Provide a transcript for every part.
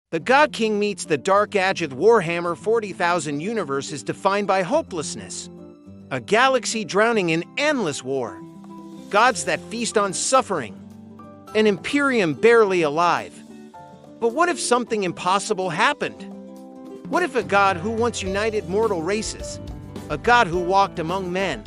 The God King meets the Dark Age of Warhammer 40,000 universe is defined by hopelessness. A galaxy drowning in endless war. Gods that feast on suffering. An Imperium barely alive. But what if something impossible happened? What if a god who once united mortal races, a god who walked among men,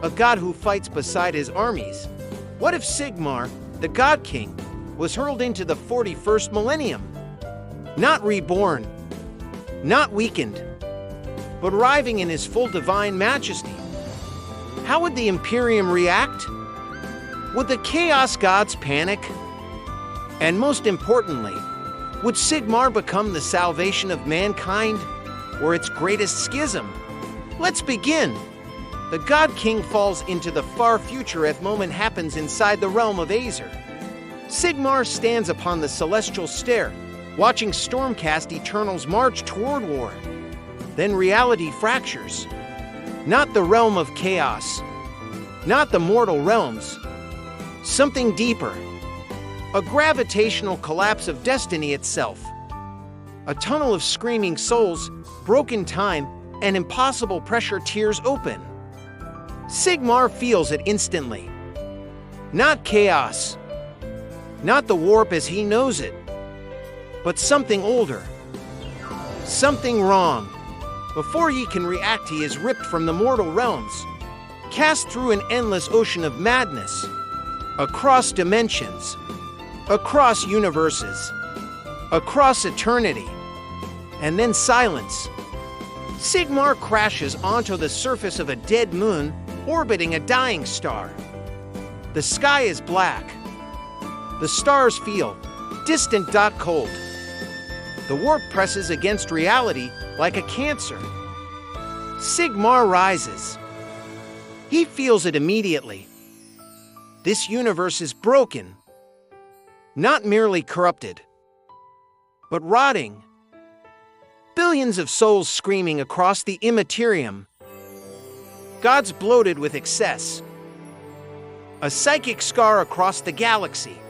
a god who fights beside his armies? What if Sigmar, the God King, was hurled into the 41st millennium? Not reborn, not weakened, but arriving in his full divine majesty. How would the Imperium react? Would the Chaos Gods panic? And most importantly, would Sigmar become the salvation of mankind, or its greatest schism? Let's begin. The God King falls into the far future as moment happens inside the realm of Azer. Sigmar stands upon the celestial stair, watching Stormcast Eternals march toward war. Then reality fractures. Not the realm of chaos, not the mortal realms. Something deeper. A gravitational collapse of destiny itself. A tunnel of screaming souls, broken time, and impossible pressure tears open. Sigmar feels it instantly. Not chaos. Not the warp as he knows it. But something older. Something wrong. Before he can react, he is ripped from the mortal realms, cast through an endless ocean of madness, across dimensions, across universes, across eternity, and then silence. Sigmar crashes onto the surface of a dead moon orbiting a dying star. The sky is black. The stars feel distant, cold. The warp presses against reality like a cancer. Sigmar rises. He feels it immediately. This universe is broken. Not merely corrupted, but rotting. Billions of souls screaming across the Imperium. Gods bloated with excess. A psychic scar across the galaxy.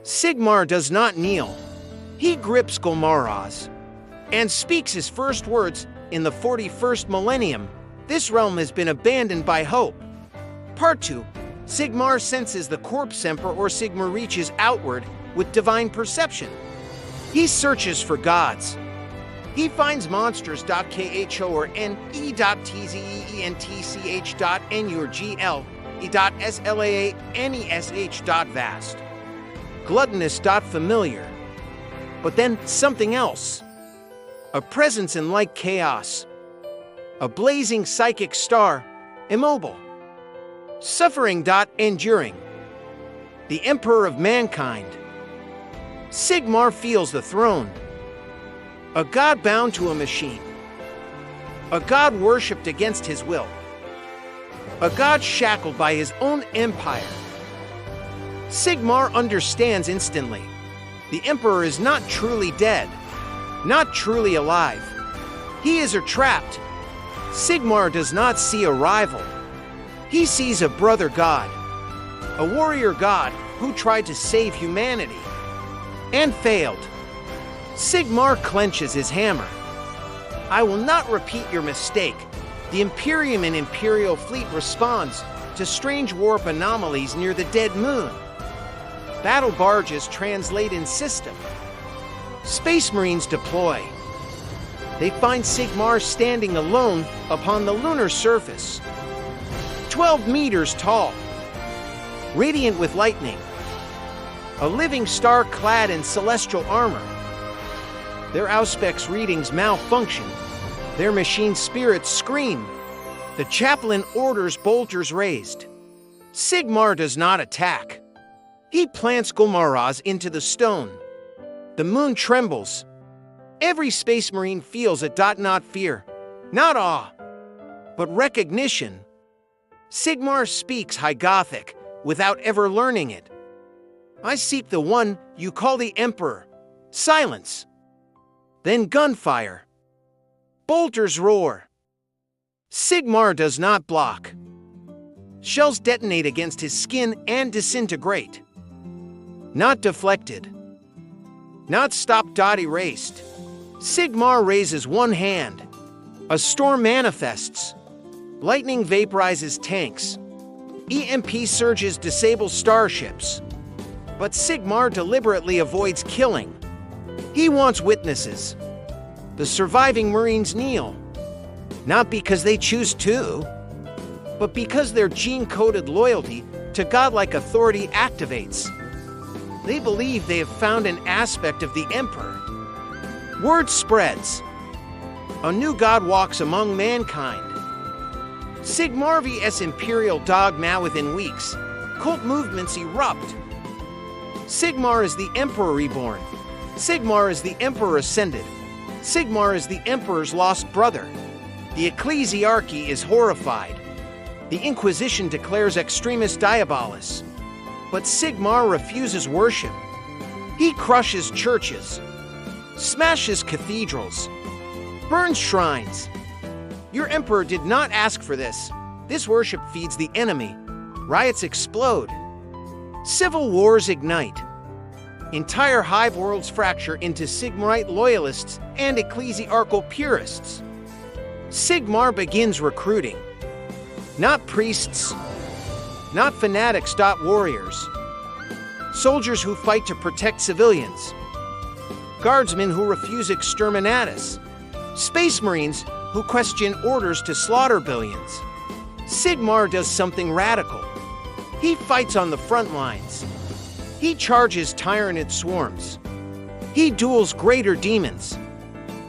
Sigmar does not kneel. He grips Golmaraz and speaks his first words in the 41st millennium. This realm has been abandoned by hope. Part 2. Sigmar senses the corpse emperor, or Sigmar reaches outward with divine perception. He searches for gods. He finds monsters. Kho or ne.tzentch.nu or gle.slaanesh.vast. Gluttonous. Familiar. But then something else. A presence in like chaos. A blazing psychic star, immobile. Suffering. Enduring. The emperor of mankind. Sigmar feels the throne. A god bound to a machine. A god worshipped against his will. A god shackled by his own empire. Sigmar understands instantly. The emperor is not truly dead, not truly alive. He is trapped. Sigmar does not see a rival. He sees a brother god, a warrior god who tried to save humanity and failed. Sigmar clenches his hammer. I will not repeat your mistake. The Imperium and Imperial fleet responds to strange warp anomalies near the dead moon. Battle barges translate in system. Space Marines deploy. They find Sigmar standing alone upon the lunar surface. 12 meters tall. Radiant with lightning. A living star clad in celestial armor. Their Auspex readings malfunction. Their machine spirits scream. The chaplain orders bolters raised. Sigmar does not attack. He plants Golmaraz into the stone. The moon trembles. Every Space Marine feels it. Not fear, not awe, but recognition. Sigmar speaks High Gothic without ever learning it. I seek the one you call the Emperor. Silence. Then gunfire. Bolters roar. Sigmar does not block. Shells detonate against his skin and disintegrate. Not deflected. not stopped. Erased. Sigmar raises one hand. A storm manifests. Lightning vaporizes tanks. EMP surges disable starships. But Sigmar deliberately avoids killing. He wants witnesses. The surviving Marines kneel. Not because they choose to, but because their gene-coded loyalty to godlike authority activates. They believe they have found an aspect of the Emperor. Word spreads. A new god walks among mankind. Sigmar vs Imperial dogma. Within weeks, cult movements erupt. Sigmar is the Emperor reborn. Sigmar is the Emperor ascended. Sigmar is the Emperor's lost brother. The ecclesiarchy is horrified. The Inquisition declares extremis diabolis. But Sigmar refuses worship. He crushes churches, smashes cathedrals, burns shrines. Your Emperor did not ask for this. This worship feeds the enemy. Riots explode. Civil wars ignite. Entire hive worlds fracture into Sigmarite loyalists and ecclesiarchal purists. Sigmar begins recruiting. Not priests, not fanatics. Warriors. Soldiers who fight to protect civilians. Guardsmen who refuse exterminatus. Space Marines who question orders to slaughter billions. Sigmar does something radical. He fights on the front lines. He charges tyrannid swarms. He duels greater demons.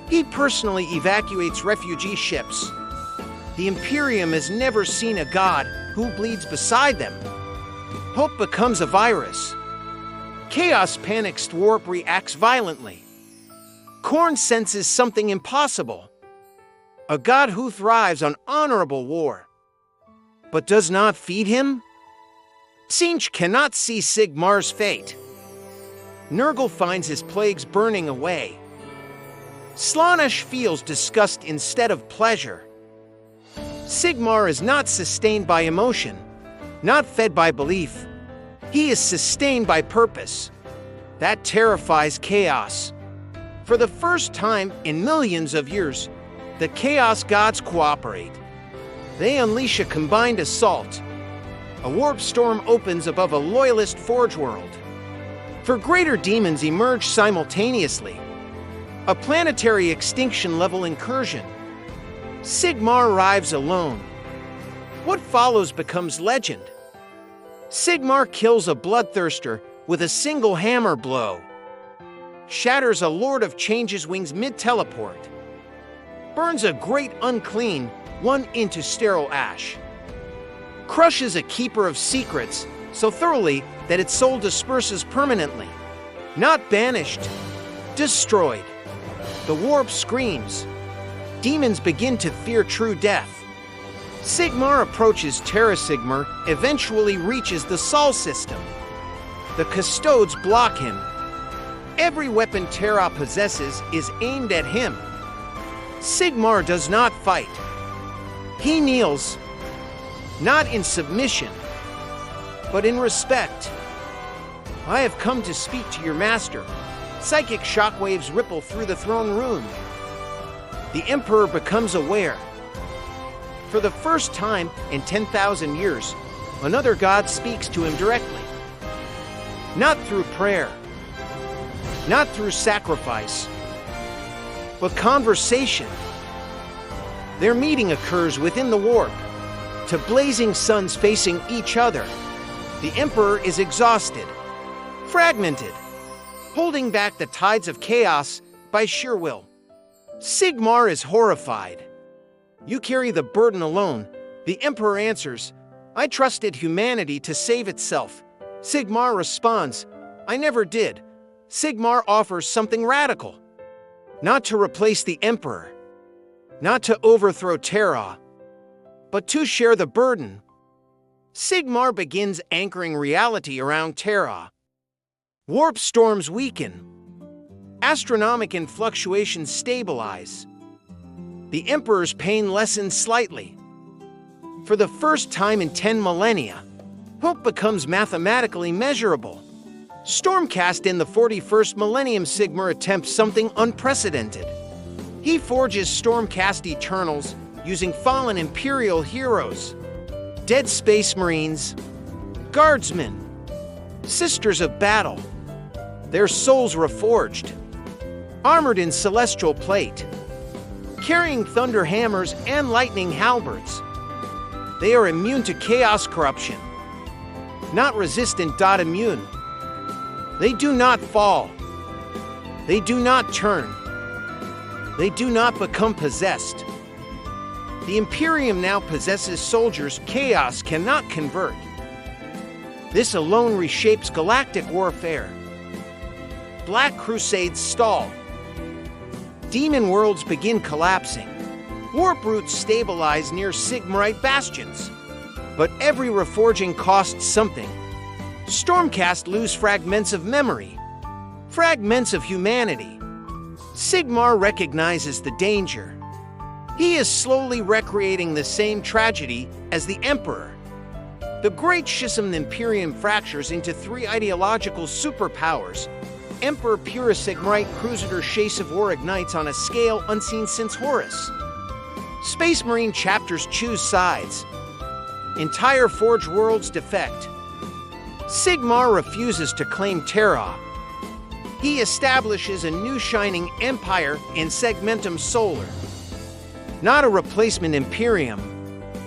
He personally evacuates refugee ships. The Imperium has never seen a god who bleeds beside them. Hope becomes a virus. Chaos panics. Warp reacts violently. Khorne senses something impossible. A god who thrives on honorable war. But does not feed him? Tzeentch cannot see Sigmar's fate. Nurgle finds his plagues burning away. Slaanesh feels disgust instead of pleasure. Sigmar is not sustained by emotion, not fed by belief. He is sustained by purpose. That terrifies chaos. For the first time in millions of years, the Chaos Gods cooperate. They unleash a combined assault. A warp storm opens above a loyalist forge world. For greater demons emerge simultaneously. A planetary extinction-level incursion. Sigmar arrives alone. What follows becomes legend. Sigmar kills a bloodthirster with a single hammer blow. Shatters a Lord of Change's wings mid-teleport. Burns a great unclean one into sterile ash. Crushes a keeper of secrets so thoroughly that its soul disperses permanently. Not banished, destroyed. The warp screams. Demons begin to fear true death. Sigmar approaches Terra Sigmar, eventually reaches the Sol system. The Custodes block him. Every weapon Terra possesses is aimed at him. Sigmar does not fight. He kneels, not in submission, but in respect. I have come to speak to your master. Psychic shockwaves ripple through the throne room. The Emperor becomes aware. For the first time in 10,000 years, another god speaks to him directly. Not through prayer, not through sacrifice, but conversation. Their meeting occurs within the warp, to blazing suns facing each other. The Emperor is exhausted, fragmented, holding back the tides of chaos by sheer will. Sigmar is horrified. You carry the burden alone. The Emperor answers, I trusted humanity to save itself. Sigmar responds, I never did. Sigmar offers something radical. Not to replace the Emperor, not to overthrow Terra, but to share the burden. Sigmar begins anchoring reality around Terra. Warp storms weaken. Astronomical fluctuations stabilize. The Emperor's pain lessens slightly. For the first time in 10 millennia, hope becomes mathematically measurable. Stormcast in the 41st Millennium Sigmar attempts something unprecedented. He forges Stormcast Eternals using fallen Imperial heroes, dead Space Marines, Guardsmen, Sisters of Battle, their souls reforged, armored in celestial plate, carrying thunder hammers and lightning halberds. They are immune to chaos corruption, not resistant. Immune. They do not fall. They do not turn. They do not become possessed. The Imperium now possesses soldiers chaos cannot convert. This alone reshapes galactic warfare. Black Crusades stall. Demon worlds begin collapsing. Warp roots stabilize near Sigmarite bastions. But every reforging costs something. Stormcast lose fragments of memory, fragments of humanity. Sigmar recognizes the danger. He is slowly recreating the same tragedy as the Emperor. The Great Schism Imperium fractures into three ideological superpowers. Emperor Pura Sigmarite Crusader Chase of War ignites on a scale unseen since Horus. Space Marine chapters choose sides. Entire Forged worlds defect. Sigmar refuses to claim Terra. He establishes a new shining empire in Segmentum Solar. Not a replacement Imperium,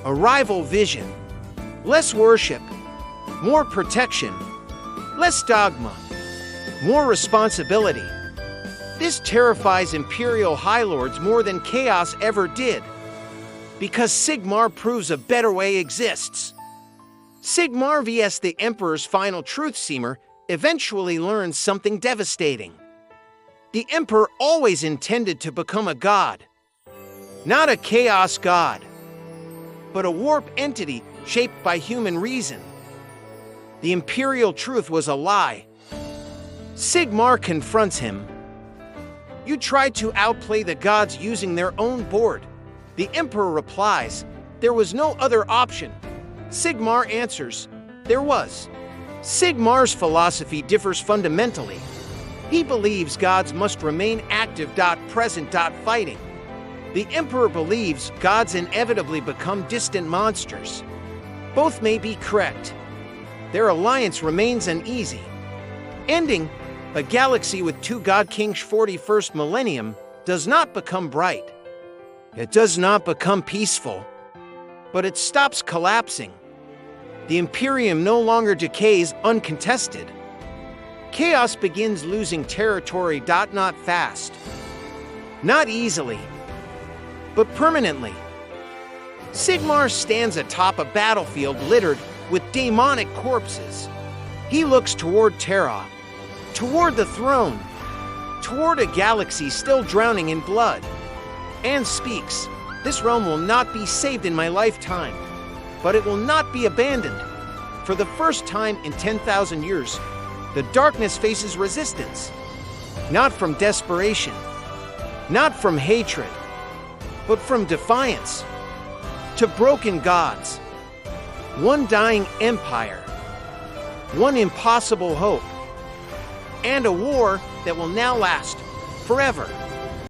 a rival vision. Less worship, more protection. Less dogma, more responsibility. This terrifies Imperial High Lords more than Chaos ever did. Because Sigmar proves a better way exists. Sigmar vs. the Emperor's final truth seemer eventually learns something devastating. The Emperor always intended to become a god. Not a chaos god, but a warp entity shaped by human reason. The Imperial truth was a lie. Sigmar confronts him. You tried to outplay the gods using their own board. The Emperor replies, there was no other option. Sigmar answers, there was. Sigmar's philosophy differs fundamentally. He believes gods must remain active. Present. Fighting. The Emperor believes gods inevitably become distant monsters. Both may be correct. Their alliance remains uneasy. Ending, a galaxy with two god kings. 41st Millennium does not become bright. It does not become peaceful, but it stops collapsing. The Imperium no longer decays uncontested. Chaos begins losing territory. Not fast, not easily, but permanently. Sigmar stands atop a battlefield littered with demonic corpses. He looks toward Terra, toward the throne, toward a galaxy still drowning in blood, and speaks, this realm will not be saved in my lifetime, but it will not be abandoned. For the first time in 10,000 years, the darkness faces resistance. Not from desperation, not from hatred, but from defiance. To broken gods, one dying empire, one impossible hope, and a war that will now last forever.